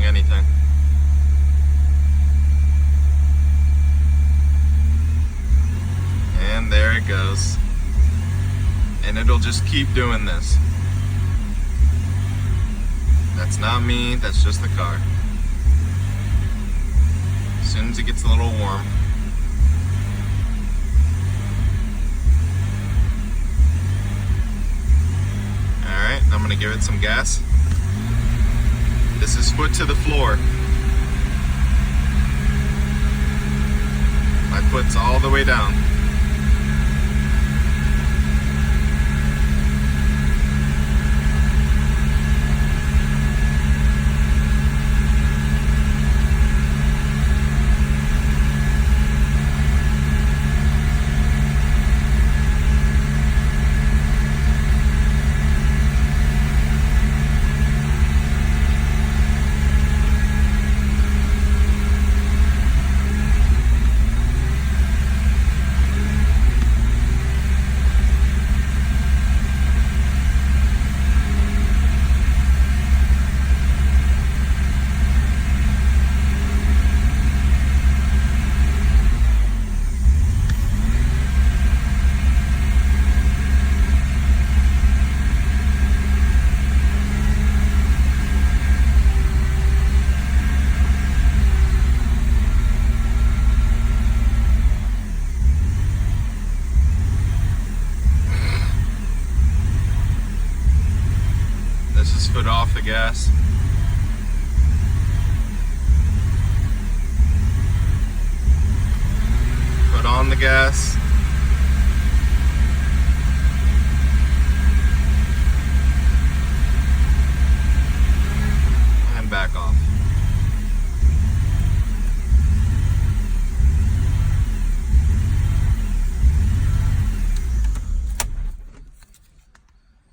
anything. And there it goes. And it'll just keep doing this. That's not me, that's just the car. As soon as it gets a little warm. Alright, I'm gonna give it some gas. This is foot to the floor. My foot's all the way down. This is foot off the gas. Foot on the gas.